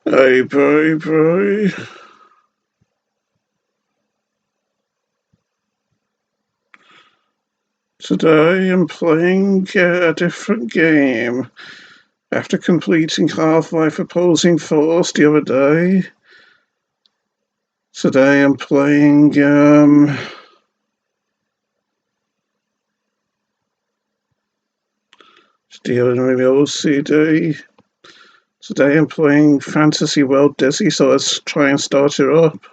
Hey, boy. Today I'm playing a different game. After completing Half-Life Opposing Force the other day, today I'm playing dealing with OCD. Today I'm playing Fantasy World Dizzy, so let's try and start it up.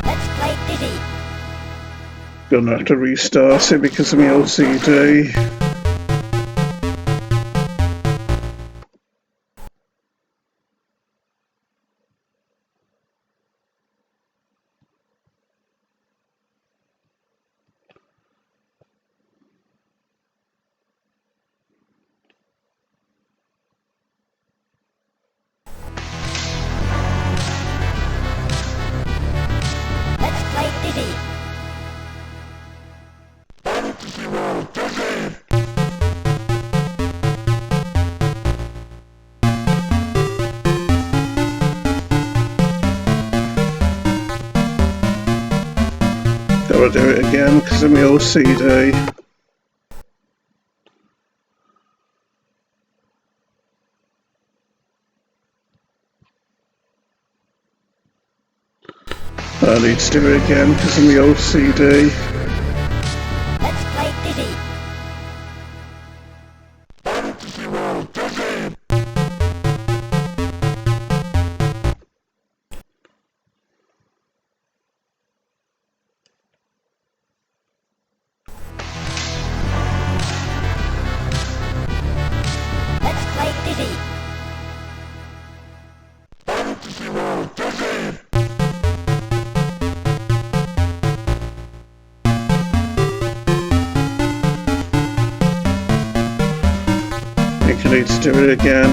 Let's play Dizzy. Gonna have to restart it because of my OCD. Let's play Dizzy. Gotta do it again because of my OCD. I need to do it again because of my OCD. Let's play Dizzy. Let's play Dizzy. I think I need to do it again.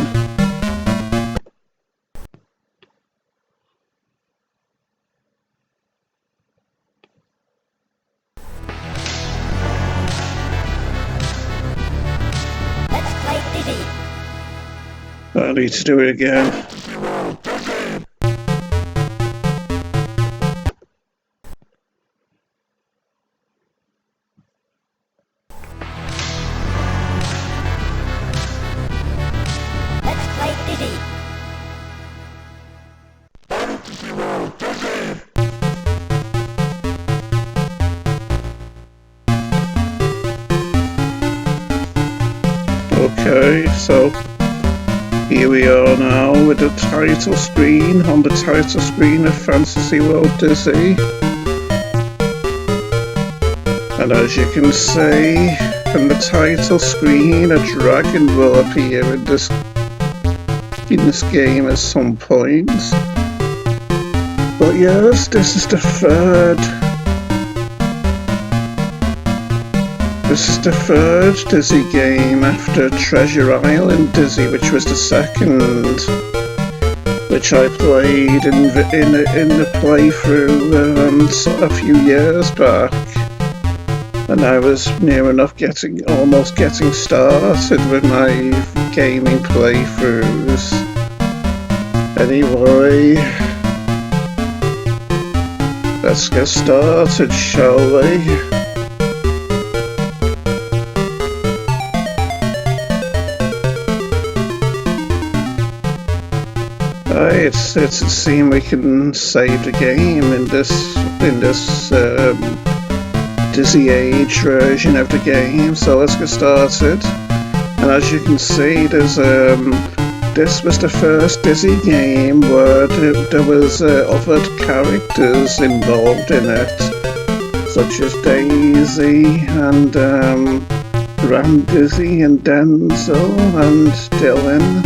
Let's play Dizzy. I need to do it again. Let's play Dizzy. Okay, so here we are now with the title screen, on the title screen of Fantasy World Dizzy. And as you can see from the title screen, a dragon will appear in this game at some point. But yes, this is the third Dizzy game after Treasure Island Dizzy, which was the second, which I played in the playthrough a few years back, and I was near enough almost getting started with my gaming playthroughs. Anyway, let's get started, shall we? It's a scene we can save the game in this Dizzy Age version of the game. So let's get started. And as you can see, there's this was the first Dizzy game where there was other characters involved in it, such as Daisy and Grand Dizzy and Denzel and Dylan.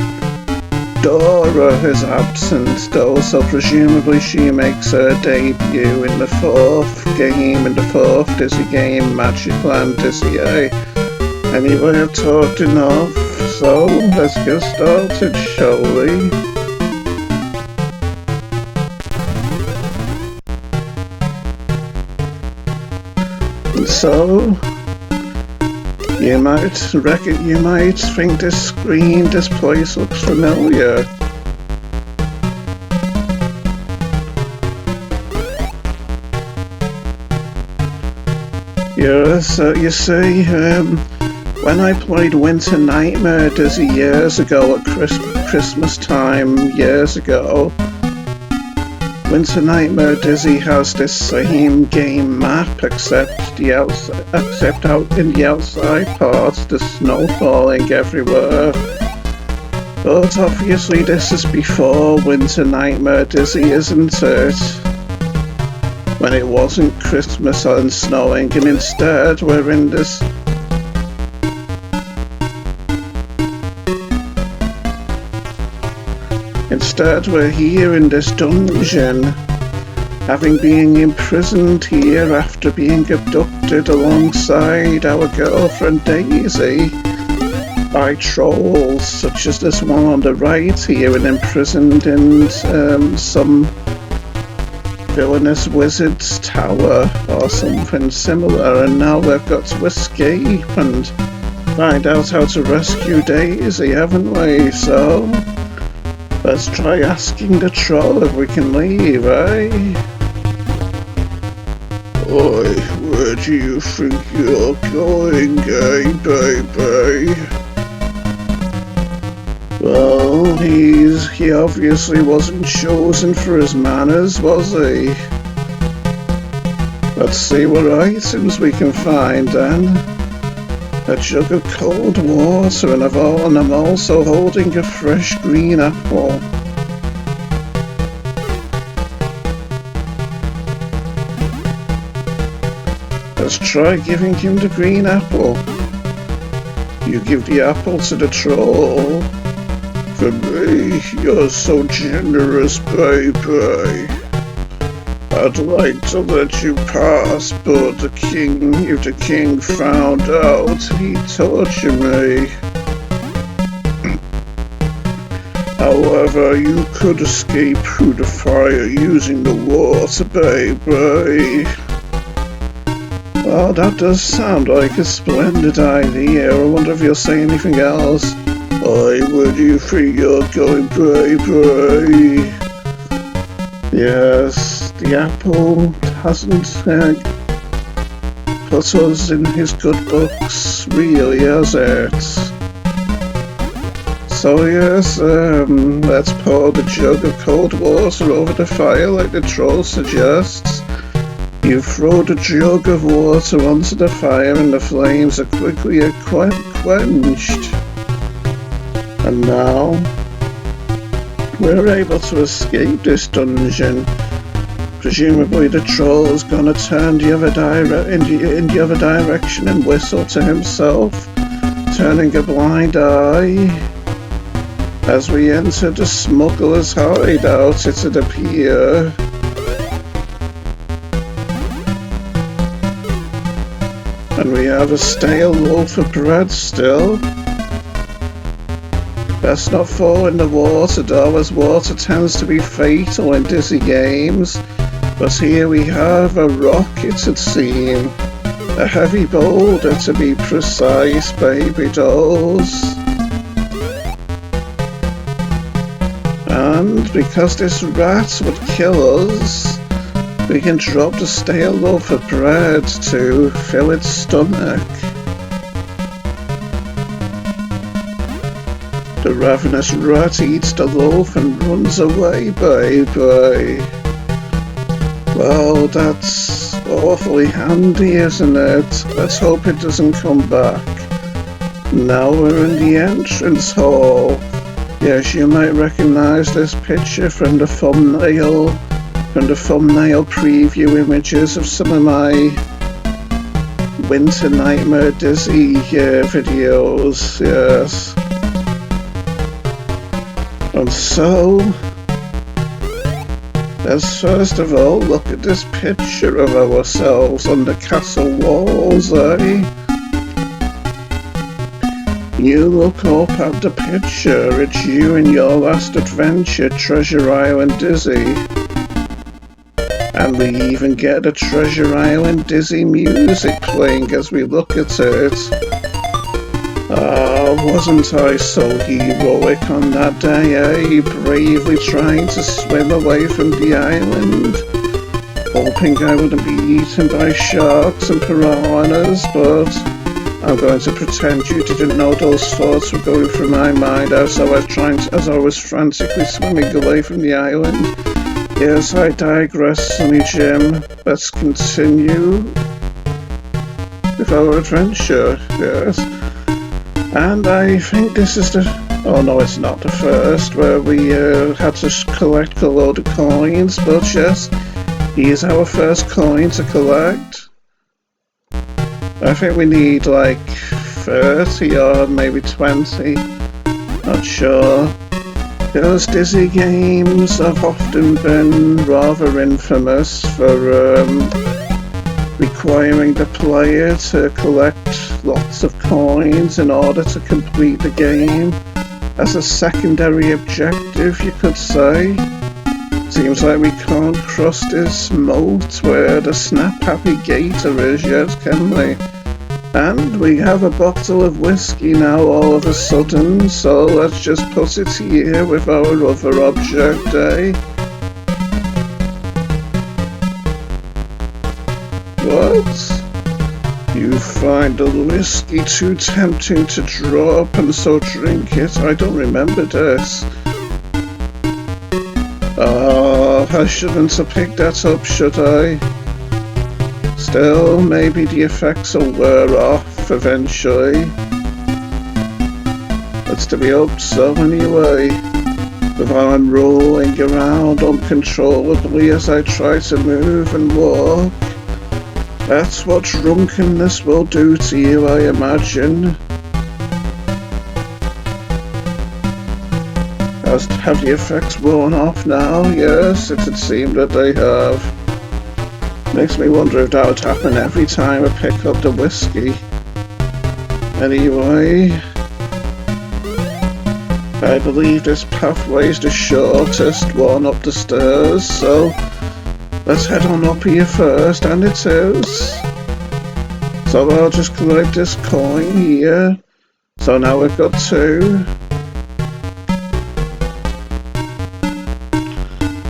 Dora is absent though, so presumably she makes her debut in the fourth Dizzy game, Magic Land Dizzy A. Anyway, I've talked enough, so let's get started, shall we? And so, You might think this place looks familiar. Yes, you see, when I played Winter Nightmare Dizzy years ago at Christmas time years ago, Winter Nightmare Dizzy has this same game map, except out in the outside parts, there's snow falling everywhere. But obviously this is before Winter Nightmare Dizzy, isn't it? When it wasn't Christmas and snowing, and instead we're in this Instead, we're here in this dungeon, having been imprisoned here after being abducted alongside our girlfriend Daisy by trolls such as this one on the right here, and imprisoned in some villainous wizard's tower or something similar, and now we've got to escape and find out how to rescue Daisy, haven't we? So let's try asking the troll if we can leave, eh? Oi, where do you think you're going, eh, baby? Well, he obviously wasn't chosen for his manners, was he? Let's see what items we can find then. A jug of cold water, and I'm also holding a fresh green apple. Let's try giving him the green apple. You give the apple to the troll. For me, you're so generous, baby. I'd like to let you pass, but if the king found out, he'd torture me. However, you could escape through the fire using the water, baby. Well, that does sound like a splendid idea. I wonder if you'll say anything else. Where do you think you're going, baby? Yes, the apple hasn't put us in his good books, really, has it? So yes, let's pour the jug of cold water over the fire like the troll suggests. You throw the jug of water onto the fire and the flames are quickly quenched. And now we're able to escape this dungeon. Presumably the troll's gonna turn in the other direction and whistle to himself, turning a blind eye. As we enter the smuggler's hideout, it'd appear. And we have a stale loaf of bread still. Best not fall in the water though, as water tends to be fatal in dizzy games. But here we have a rock, it'd seem. A heavy boulder to be precise, baby dolls. And because this rat would kill us, we can drop the stale loaf of bread to fill its stomach. The ravenous rat eats the loaf and runs away, baby. Well, that's awfully handy, isn't it? Let's hope it doesn't come back. Now we're in the entrance hall. Yes, you might recognize this picture from the thumbnail preview images of some of my Winter Nightmare Dizzy videos, yes. And so, let's first of all look at this picture of ourselves on the castle walls, eh? You look up at the picture, it's you in your last adventure, Treasure Island Dizzy. And we even get the Treasure Island Dizzy music playing as we look at it. Wasn't I so heroic on that day, eh? Bravely trying to swim away from the island, hoping I wouldn't be eaten by sharks and piranhas, but I'm going to pretend you didn't know those thoughts were going through my mind as I was frantically swimming away from the island. Yes, I digress, Sonny Jim. Let's continue with our adventure, yes. And I think this is oh no, it's not the first, where we had to collect a load of coins, but yes, here's our first coin to collect. I think we need like 30 or maybe 20, not sure. Those Dizzy games have often been rather infamous for requiring the player to collect lots of coins in order to complete the game as a secondary objective, you could say. Seems like we can't cross this moat where the Snap Happy Gator is yet, can we? And we have a bottle of whiskey now all of a sudden, so let's just put it here with our other object, eh? What? You find the whiskey too tempting to drop and so drink it? I don't remember this. I shouldn't have picked that up, should I? Still, maybe the effects will wear off eventually. It's to be hoped so anyway. While I'm rolling around uncontrollably as I try to move and walk. That's what drunkenness will do to you, I imagine. Have the effects worn off now? Yes, it would seem that they have. Makes me wonder if that would happen every time I pick up the whiskey. Anyway, I believe this pathway is the shortest one up the stairs, so let's head on up here first, and it is. So I'll just collect this coin here. So now we've got 2.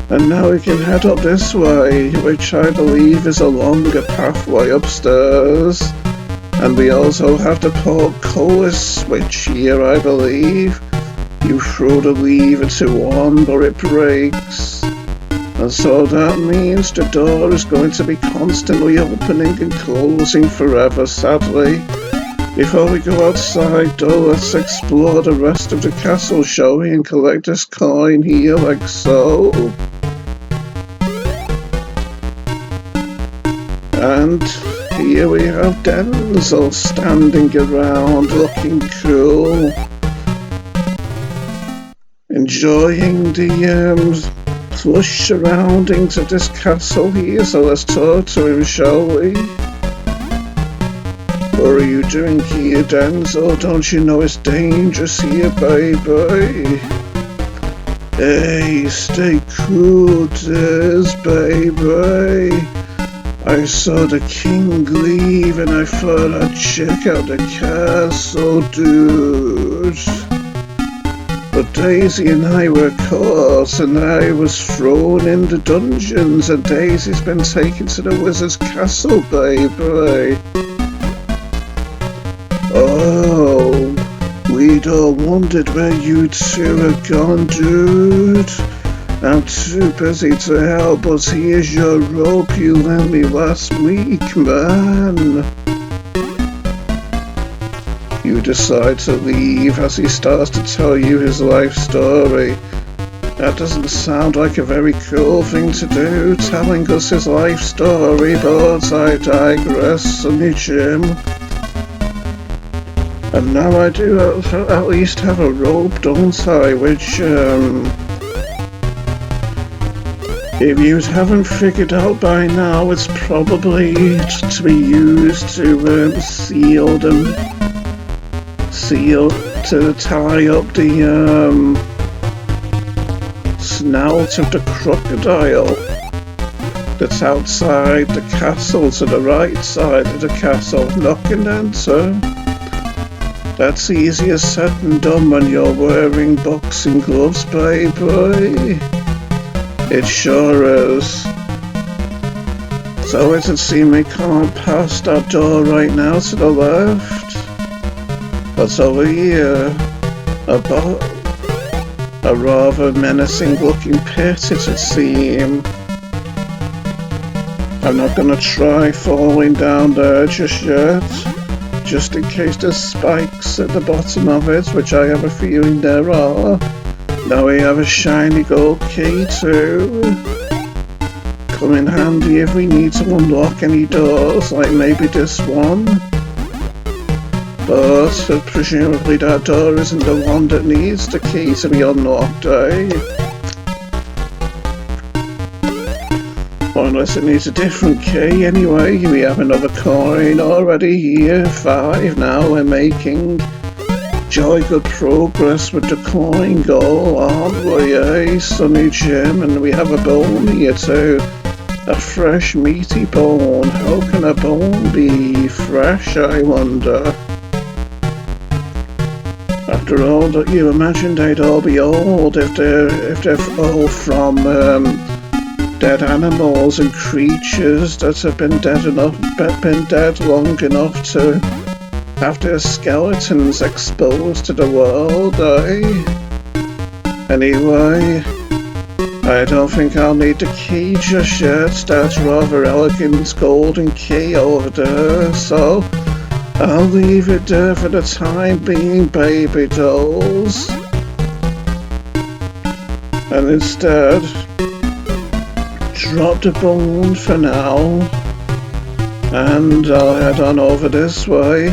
And now we can head up this way, which I believe is a longer pathway upstairs. And we also have the portcullis switch here, I believe. You throw the lever to on, but it breaks. And so that means the door is going to be constantly opening and closing forever, sadly. Before we go outside though, let's explore the rest of the castle, shall we, and collect this coin here like so. And here we have Denzel standing around looking cool, enjoying the plush surroundings of this castle here, so let's talk to him, shall we? What are you doing here, Denzel? Don't you know it's dangerous here, baby? Hey, stay cool, Diz, baby. I saw the king leave and I thought I'd check out the castle, dude. But Daisy and I were caught and I was thrown in the dungeons and Daisy's been taken to the wizard's castle, baby. Oh, we'd all wondered where you two had gone, dude. I'm too busy to help, but here's your rope you lent me last week, man. You decide to leave as he starts to tell you his life story. That doesn't sound like a very cool thing to do, telling us his life story, but I digress, Sonny Jim. And now I do at least have a rope, don't I, which, if you haven't figured out by now, it's probably to be used to to tie up the snout of the crocodile that's outside the castle, to the right side of the castle. Knock and enter. That's easier said than done when you're wearing boxing gloves, baby. It sure is. So it'd seem we can't pass that door right now to the left. But over here, a rather menacing looking pit, it'd seem. I'm not gonna try falling down there just yet, just in case there's spikes at the bottom of it, which I have a feeling there are. Now we have a shiny gold key too. Come in handy if we need to unlock any doors, like maybe this one. But presumably that door isn't the one that needs the key to be unlocked, eh? Or unless it needs a different key. Anyway, we have another coin already here. 5 now. We're making jolly good progress with the coin goal, aren't we, eh? Sunny Jim, and we have a bone here too. A fresh meaty bone. How can a bone be fresh, I wonder? After all, that you imagine they'd all be old if they're all from dead animals and creatures that have been dead long enough to have their skeletons exposed to the world, eh? Anyway, I don't think I'll need the key just yet. That rather elegant golden key over there, so I'll leave it there for the time being, baby dolls. And instead, drop the bone for now, and I'll head on over this way,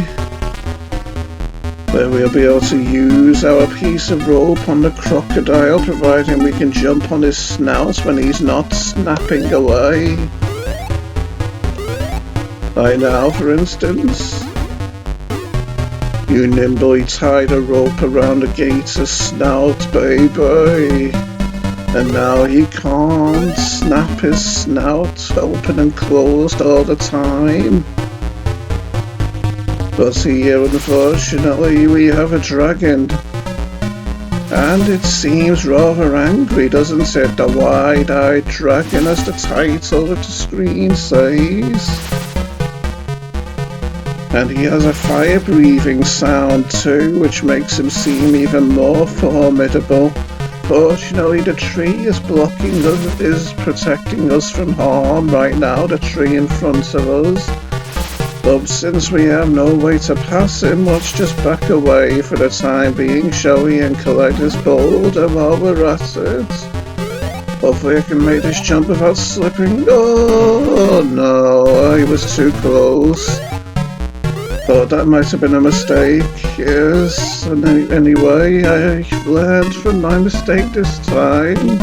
where we'll be able to use our piece of rope on the crocodile, providing we can jump on his snout when he's not snapping away. Like now, for instance. You nimbly tied a rope around the gator's snout, baby. And now he can't snap his snout open and closed all the time. But here, unfortunately, we have a dragon. And it seems rather angry, doesn't it? The wide-eyed dragon, as the title of the screen says. And he has a fire-breathing sound too, which makes him seem even more formidable. Fortunately, the tree is protecting us from harm right now, the tree in front of us. But since we have no way to pass him, let's just back away for the time being, shall we, and collect his boulder while we're at it. Hopefully I can make this jump without slipping. Oh no, I was too close. Thought that might have been a mistake, yes. And anyway, I've learned from my mistake this time,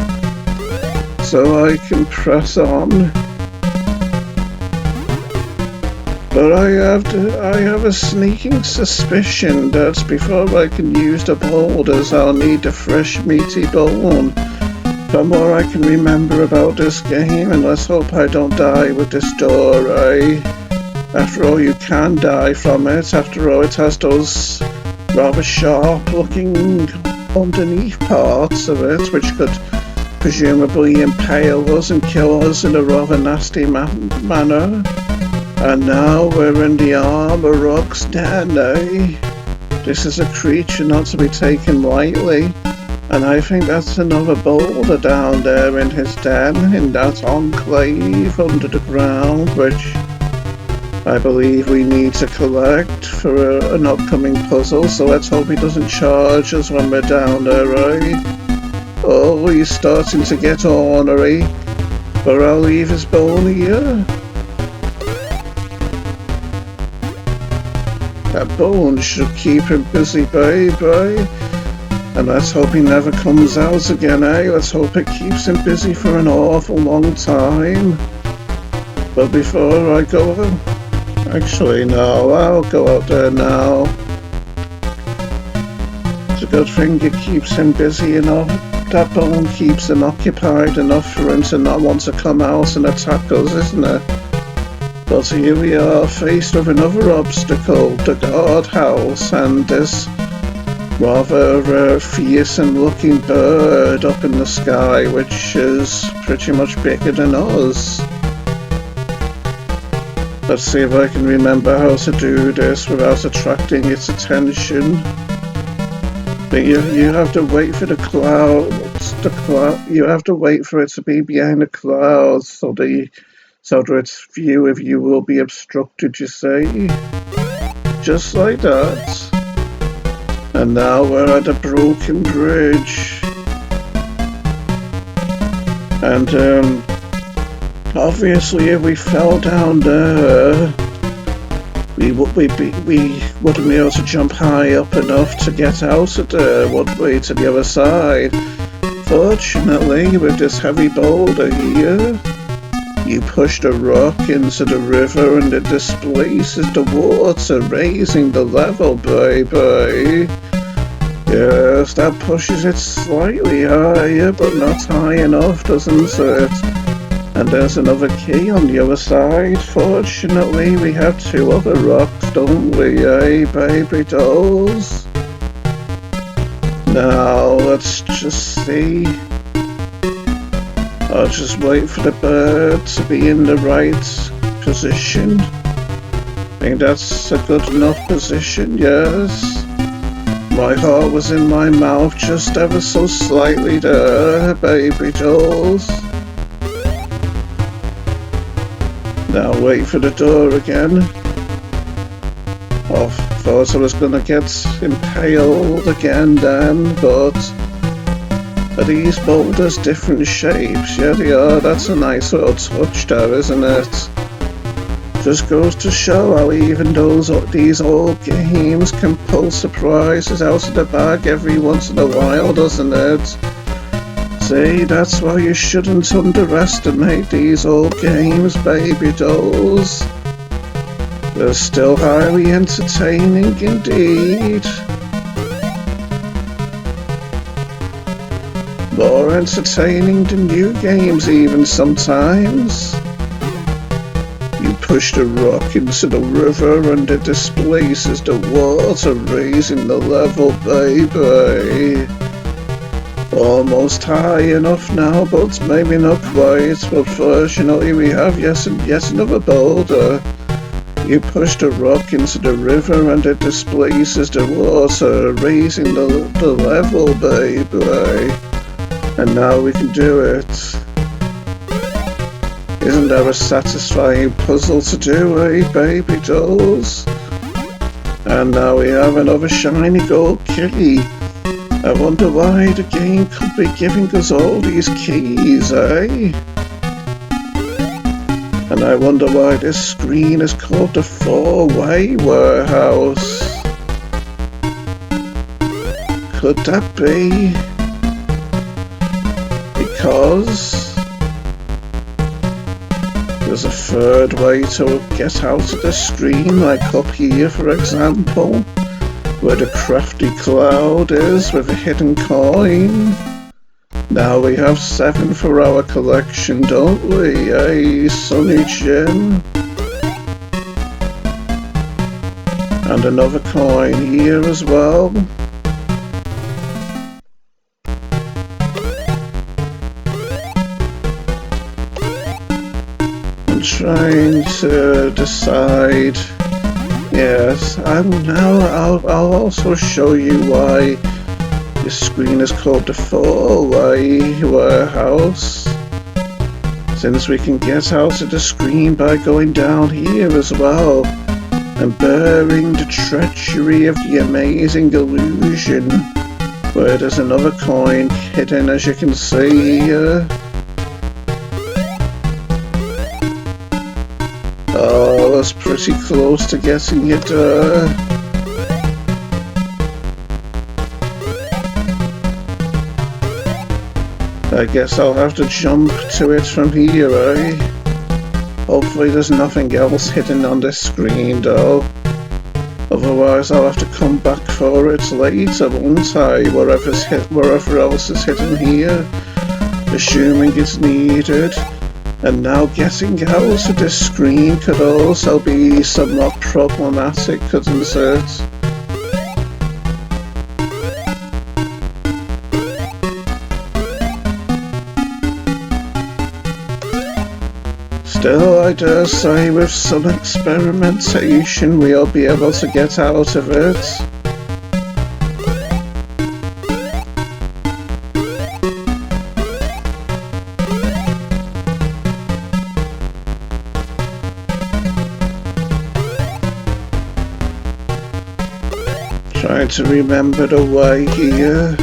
so I can press on. But I have a sneaking suspicion that before I can use the boulders, I'll need a fresh meaty bone. The more I can remember about this game, and let's hope I don't die with this door, eh? After all, you can die from it. After all, it has those rather sharp-looking underneath parts of it, which could presumably impale us and kill us in a rather nasty manner. And now we're in the Armor Rock's den, eh? This is a creature not to be taken lightly. And I think that's another boulder down there in his den, in that enclave under the ground, which I believe we need to collect for an upcoming puzzle, so let's hope he doesn't charge us when we're down there, eh? Oh, he's starting to get ornery, but I'll leave his bone here. That bone should keep him busy, baby. And let's hope he never comes out again, eh? Let's hope it keeps him busy for an awful long time. But before I go... Actually, no, I'll go out there now. It's a good thing it keeps him busy enough. That bone keeps him occupied enough for him to not want to come out and attack us, isn't it? But here we are faced with another obstacle, the guardhouse, and this rather fearsome looking bird up in the sky, which is pretty much bigger than us. Let's see if I can remember how to do this without attracting its attention. But you have to wait for the clouds. You have to wait for it to be behind the clouds, so that its view of you will be obstructed. You see, just like that. And now we're at a broken bridge, and obviously, if we fell down there, we wouldn't be able to jump high up enough to get out of there, would we, to the other side? Fortunately, with this heavy boulder here, you push the rock into the river and it displaces the water, raising the level, baby. Yes, that pushes it slightly higher, but not high enough, doesn't it? And there's another key on the other side. Fortunately, we have two other rocks, don't we, eh, baby dolls? Now, let's just see. I'll just wait for the bird to be in the right position. I think that's a good enough position, yes. My heart was in my mouth just ever so slightly there, baby dolls. Now wait for the door again. Oh, thought I was gonna get impaled again then, but are these boulders different shapes? Yeah, they are. That's a nice little touch there, isn't it? Just goes to show how even these old games can pull surprises out of the bag every once in a while, doesn't it? See, that's why you shouldn't underestimate these old games, baby dolls. They're still highly entertaining indeed. More entertaining than new games even sometimes. You push the rock into the river and it displaces the water, raising the level, baby. Almost high enough now, but maybe not quite. But fortunately we have yet another boulder. You push the rock into the river and it displaces the water, raising the level, baby. And now we can do it. Isn't that a satisfying puzzle to do, eh, baby dolls? And now we have another shiny gold key. I wonder why the game could be giving us all these keys, eh? And I wonder why this screen is called the 4-way warehouse. Could that be because there's a third way to get out of the screen, like up here for example, where the crafty cloud is with a hidden coin? Now we have 7 for our collection, don't we, eh, Sonny Jim? And another coin here as well. I'm trying to decide. Yes, I'll also show you why this screen is called the 4-way warehouse. Since we can get out of the screen by going down here as well, and bearing the treachery of the amazing illusion, where there's another coin hidden, as you can see here. Oh, that's pretty close to getting it. I guess I'll have to jump to it from here, eh? Hopefully there's nothing else hidden on this screen though. Otherwise I'll have to come back for it later, won't I? Wherever else is hidden here. Assuming it's needed. And now getting out of this screen could also be somewhat problematic, couldn't it? Still, I dare say with some experimentation we'll be able to get out of it. Trying to remember the way here.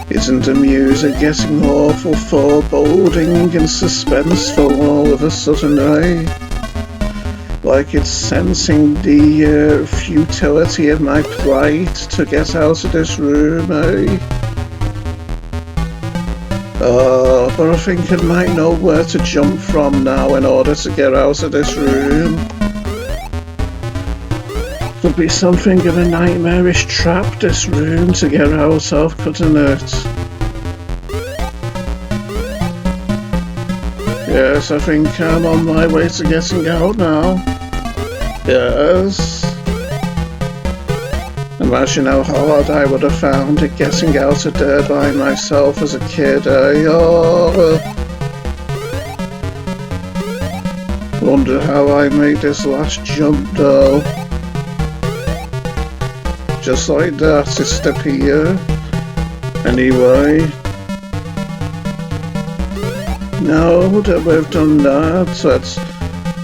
Isn't the music getting awful foreboding and suspenseful all of a sudden, eh? Like it's sensing the futility of my plight to get out of this room, eh? But I think it might know where to jump from now in order to get out of this room. Could be something of a nightmarish trap, this room, to get out of, couldn't it? Yes, I think I'm on my way to getting out now. Yes. Imagine how hard I would have found it getting out of there by myself as a kid, eh? Oh. Wonder how I made this last jump though. Just like that, it's up here. Anyway. Now that we've done that, let's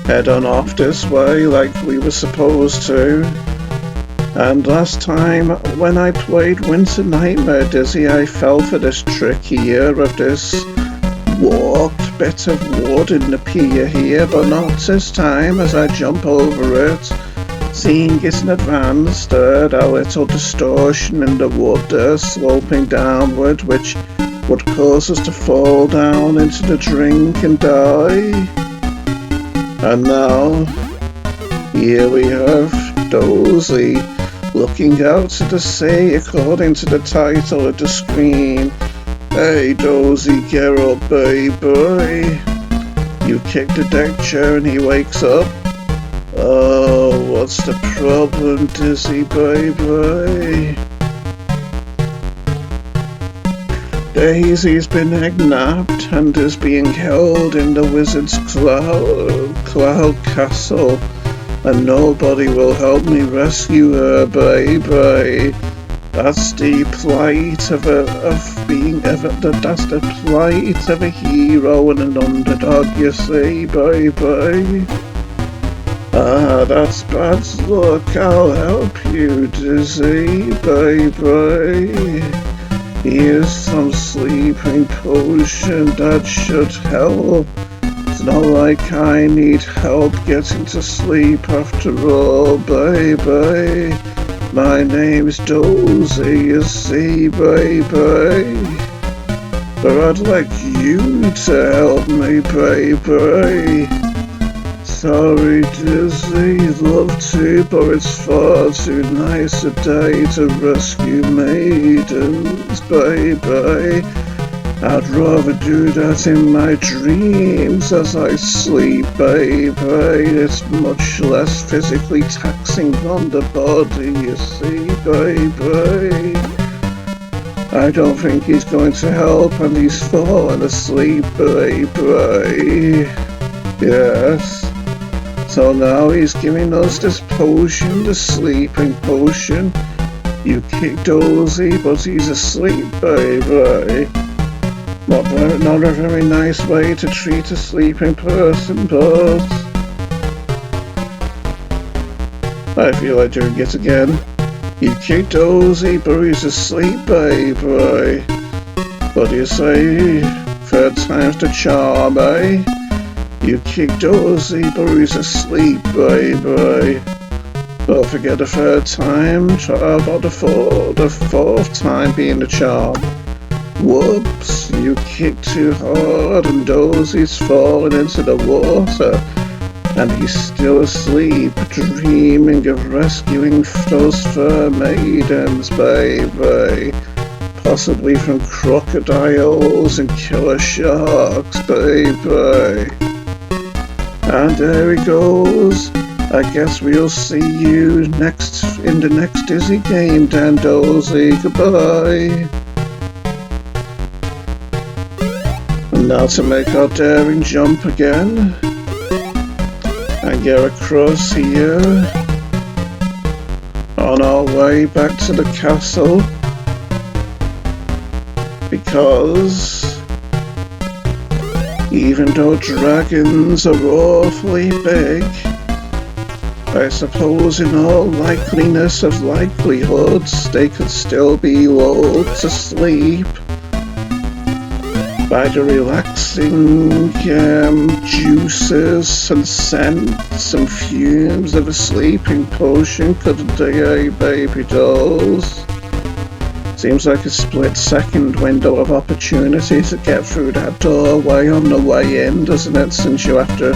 head on off this way like we were supposed to. And last time when I played Winter Nightmare Dizzy, I fell for this trick here of this warped bit of wood in the pier here, but not this time as I jump over it. Seeing it in advance, there, a little distortion in the wood there sloping downward, which would cause us to fall down into the drink and die. And now, here we have Dozy looking out to the sea according to the title of the screen. Hey Dozy, get up baby. You kick the deck chair and he wakes up. Oh, what's the problem, Dizzy baby? Daisy's been kidnapped and is being held in the wizard's cloud castle, and nobody will help me rescue her, baby. That's the plight of that's the plight of a hero and an underdog, you see, baby. Ah, that's bad luck. I'll help you, Dizzy, baby. Here's some sleeping potion that should help. It's not like I need help getting to sleep after all, baby. My name's Dozy, you see, baby. But I'd like you to help me, baby. Sorry, Dizzy, love to, but it's far too nice a day to rescue maidens, baby. I'd rather do that in my dreams as I sleep, baby. It's much less physically taxing on the body, you see, baby. I don't think he's going to help and he's fallen asleep, baby. Yes. So now he's giving us this potion, the sleeping potion. You kick Dozy, but he's asleep, baby. Not a very nice way to treat a sleeping person, but I feel like doing it again. You kick Dozy, but he's asleep, baby. What do you say? Third time's the charm, eh? You kick Dozy, but he's asleep, baby. Don't forget the third time, try about the fourth time being the charm. Whoops, you kicked too hard and Dozy's falling into the water. and he's still asleep, dreaming of rescuing those fair maidens, baby. Possibly from crocodiles and killer sharks, baby. And there he goes. I guess we'll see you in the next Dizzy game, Dan Dozy. Goodbye. And now to make our daring jump again. And get across here. On our way back to the castle. Because even though dragons are awfully big, I suppose in all likeliness of likelihoods they could still be lulled to sleep by the relaxing juices and scents and fumes of a sleeping potion, couldn't they, baby dolls? Seems like a split-second window of opportunity to get through that doorway on the way in, doesn't it? Since you have to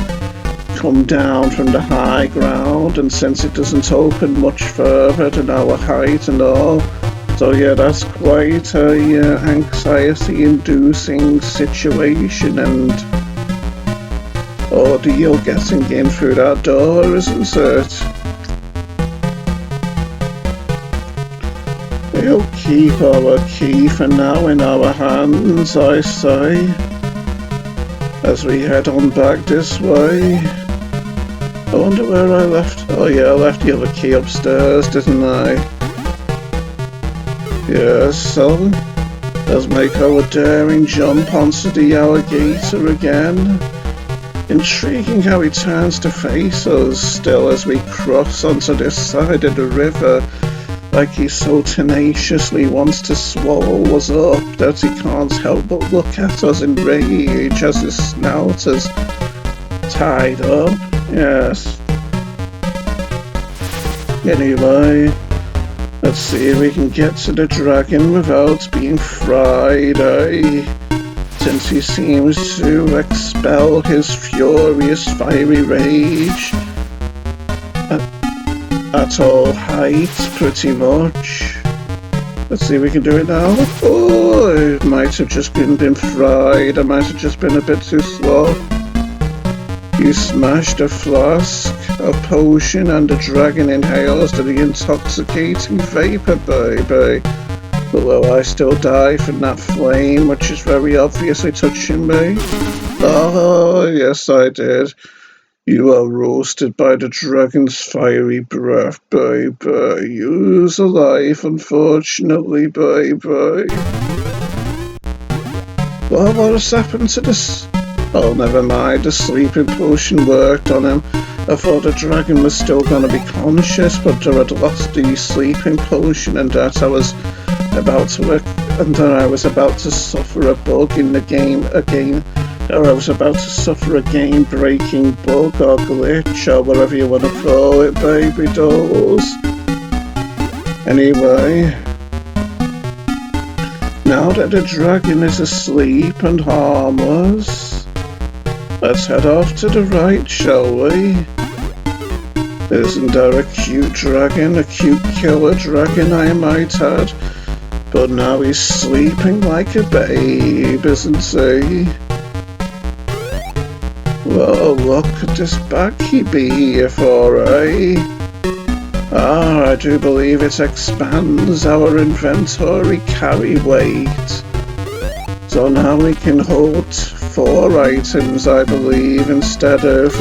come down from the high ground, and since it doesn't open much further than our height and all. So yeah, that's quite a anxiety-inducing situation and ordeal getting in through that door, isn't it? We'll keep our key for now in our hands, I say, as we head on back this way. I wonder where I left. Oh yeah, I left the other key upstairs, didn't I? Yes, so let's make our daring jump onto the alligator again. Intriguing how he turns to face us still as we cross onto this side of the river, like he so tenaciously wants to swallow us up that he can't help but look at us in rage as his snout is tied up. Yes. Anyway, let's see if we can get to the dragon without being fried, eh? Since he seems to expel his furious fiery rage at all heights, pretty much. Let's see if we can do it now. Oh, it might have just been fried. I might have just been a bit too slow. You smashed a flask, a potion, and the dragon inhales the intoxicating vapor, baby. But will I still die from that flame, which is very obviously touching me? Oh, yes I did. You are roasted by the dragon's fiery breath, baby. You's alive, unfortunately, baby. Well, what has happened to this? Oh, never mind. The sleeping potion worked on him. I thought the dragon was still going to be conscious, but I had lost the sleeping potion, and that I was about to suffer a bug in the game again. Or I was about to suffer a game-breaking bug or glitch, or whatever you want to call it, baby dolls. Anyway, now that the dragon is asleep and harmless, let's head off to the right, shall we? Isn't there a cute dragon, a cute killer dragon I might add? But now he's sleeping like a babe, isn't he? Well, look at this bag he be here for, eh? I do believe it expands our inventory carry weight. So now we can hold 4 items, I believe, instead of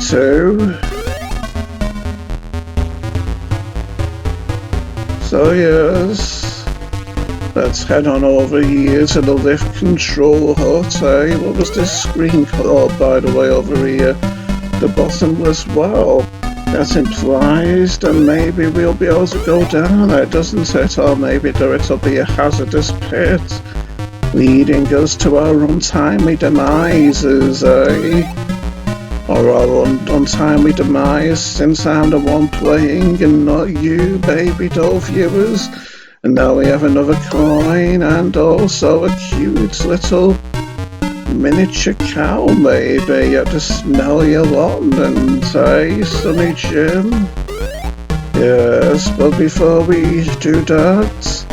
2. So yes, let's head on over here to the lift control hut, eh? What was this screen called, by the way, over here? The bottomless well. That implies that maybe we'll be able to go down there, doesn't it? Or maybe it'll be a hazardous pit, leading us to our untimely demises, eh? Or our untimely demise, since I'm the one playing and not you, baby doll viewers. And now we have another coin and also a cute little miniature cow, maybe. You have to smell your lawn and Sonny Jim. Yes, but before we do that,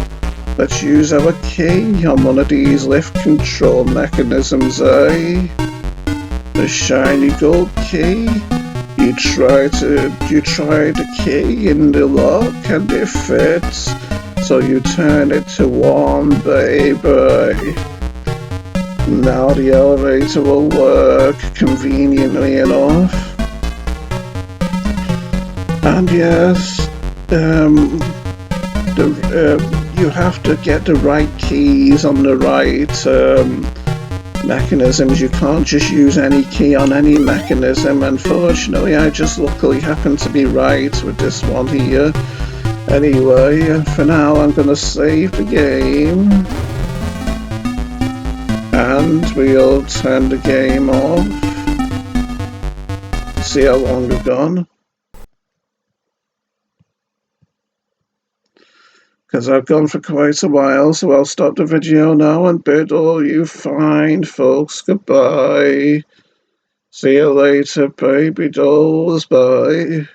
let's use our key on one of these lift control mechanisms, eh? The shiny gold key. You try the key in the lock and it fits, so you turn it to on, baby. Now the elevator will work conveniently enough. And yes, you have to get the right keys on the right mechanisms. You can't just use any key on any mechanism. Unfortunately, I just luckily happen to be right with this one here. Anyway, for now I'm gonna save the game. And we'll turn the game off. See how long we've gone. Because I've gone for quite a while, so I'll stop the video now and bid all you fine folks goodbye. See you later, baby dolls, bye.